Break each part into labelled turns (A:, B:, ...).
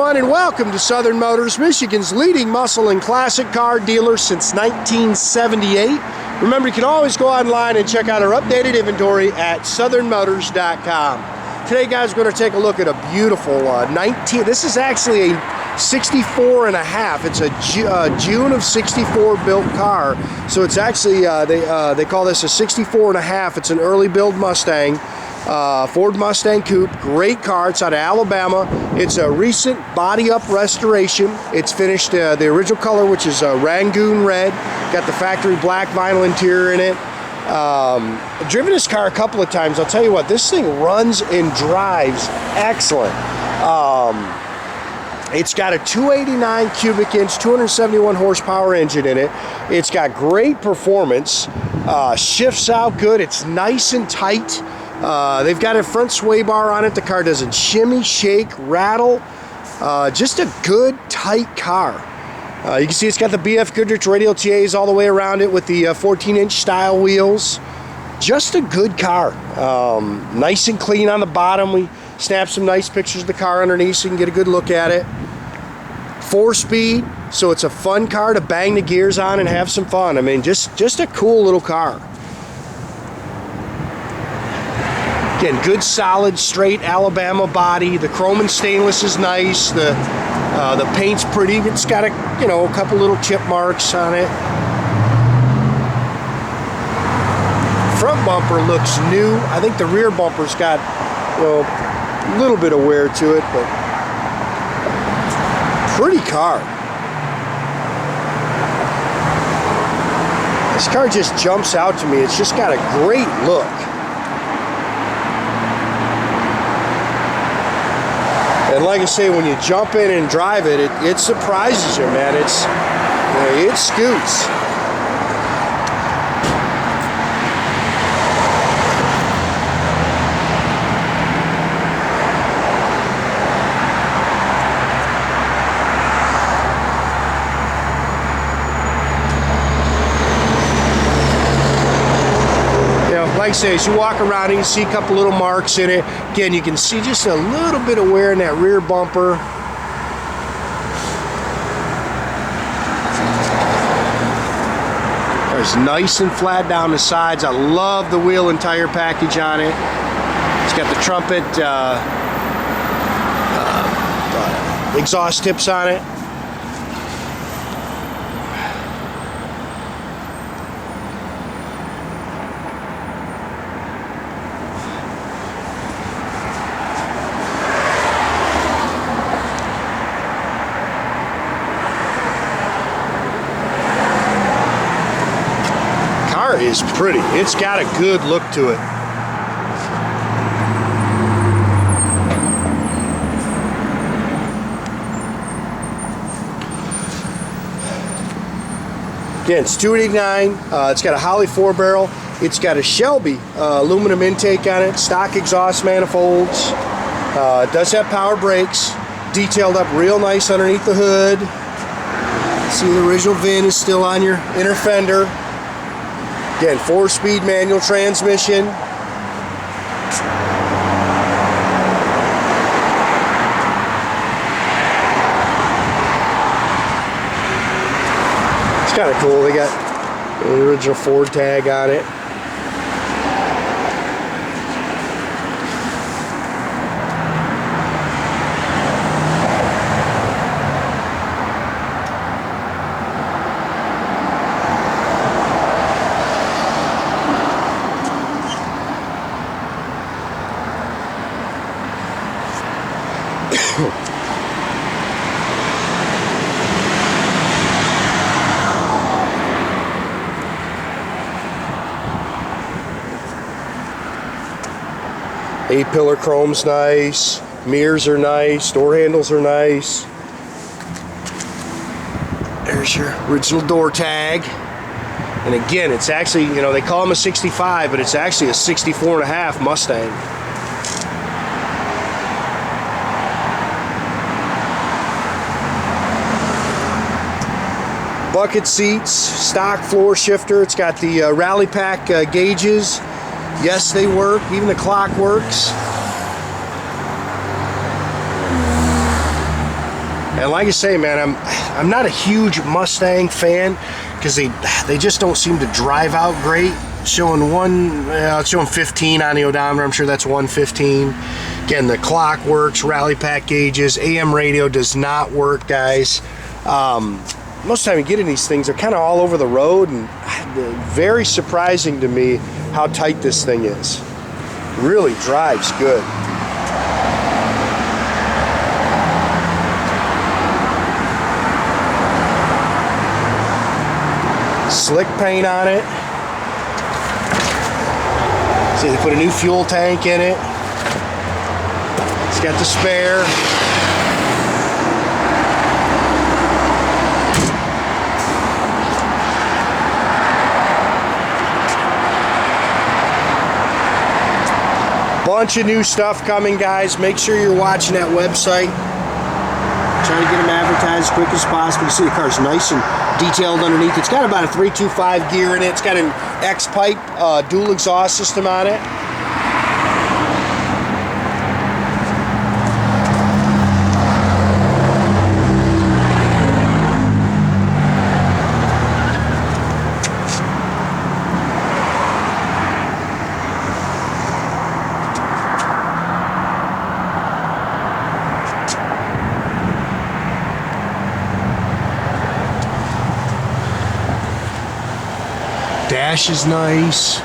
A: everyone, and welcome to Southern Motors, Michigan's leading muscle and classic car dealer since 1978. Remember, you can always go online and check out our updated inventory at southernmotors.com. Today, guys, we're going to take a look at a beautiful this is actually a 64 and a half. It's a June of 64 built car. So it's actually, they call this a 64 and a half. It's an early build Mustang. Ford Mustang Coupe, great car. It's out of Alabama. It's a recent body up restoration. It's finished the original color, which is Rangoon red. Got the factory black vinyl interior in it. I've driven this car a couple of times. I'll tell you what, this thing runs and drives excellent. It's got a 289 cubic inch, 271 horsepower engine in it. It's got great performance. Shifts out good. It's nice and tight. They've got a front sway bar on it. The car doesn't shimmy, shake, rattle. Just a good, tight car. You can see it's got the BF Goodrich Radial TAs all the way around it with the 14-inch style wheels. Just a good car. Nice and clean on the bottom. We snapped some nice pictures of the car underneath so you can get a good look at it. 4-speed, so it's a fun car to bang the gears on and have some fun. I mean, just a cool little car. Again, good, solid, straight Alabama body. The chrome and stainless is nice. The paint's pretty. It's got a couple little chip marks on it. Front bumper looks new. I think the rear bumper's got a little bit of wear to it, but pretty car. This car just jumps out to me. It's just got a great look. And like I say, when you jump in and drive it, it surprises you, man. It scoots. Like I say, as you walk around, you can see a couple little marks in it. Again, you can see just a little bit of wear in that rear bumper. It's nice and flat down the sides. I love the wheel and tire package on it. It's got the Trumpet exhaust tips on it. Is pretty. It's got a good look to it. Again, it's 289. It's got a Holley 4-barrel. It's got a Shelby aluminum intake on it, stock exhaust manifolds. It does have power brakes, detailed up real nice underneath the hood. See, the original VIN is still on your inner fender. Again, 4-speed manual transmission. It's kind of cool. They got the original Ford tag on it. A-pillar chrome's nice, mirrors are nice, door handles are nice. There's your original door tag. And again, it's actually, they call them a 65, but it's actually a 64 and a half Mustang. Bucket seats, stock floor shifter. It's got the Rally Pak gauges. Yes, they work. Even the clock works. And like I say, man, I'm not a huge Mustang fan because they just don't seem to drive out great. Showing it's showing 15 on the odometer. I'm sure that's 115. Again, the clock works, Rally Pak gauges, AM radio does not work, guys. Most of the time you get in these things, they're kind of all over the road, and very surprising to me how tight this thing is. Really drives good. Slick paint on it. See, they put a new fuel tank in it. It's got the spare. Bunch of new stuff coming, guys. Make sure you're watching that website. Trying to get them advertised as quick as possible. You see the car's nice and detailed underneath. It's got about a 325 gear in it. It's got an X-pipe dual exhaust system on it. Dash is nice.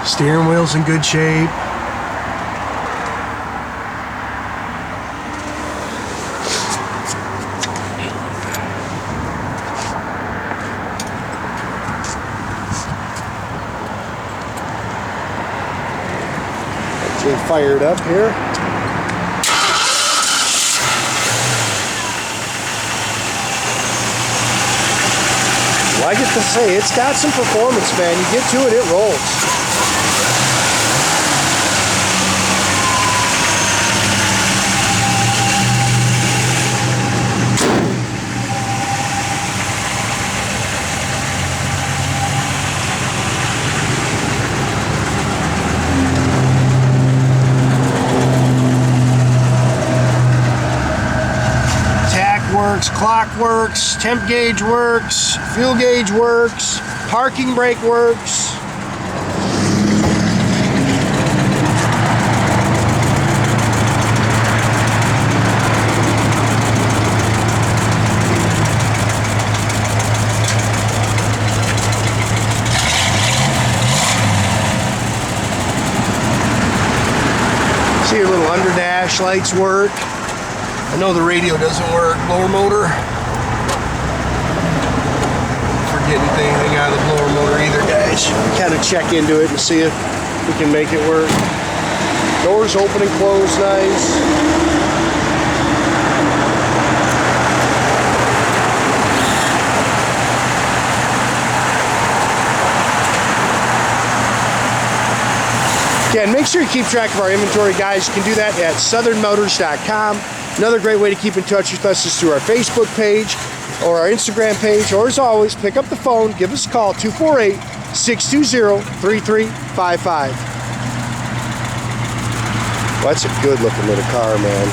A: Steering wheel's in good shape. Get fired up here. I get to say, it's got some performance, man. You get to it, it rolls. Works, clock works, temp gauge works, fuel gauge works, parking brake works. See your little under dash lights work. I know the radio doesn't work, blower motor. Forget anything out of the blower motor either, guys. Kind of check into it and see if we can make it work. Doors open and close nice. Again, make sure you keep track of our inventory, guys. You can do that at southernmotors.com. Another great way to keep in touch with us is through our Facebook page or our Instagram page, or as always, pick up the phone, give us a call, 248-620-3355. Well, that's a good looking little car, man.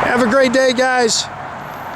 A: Have a great day, guys.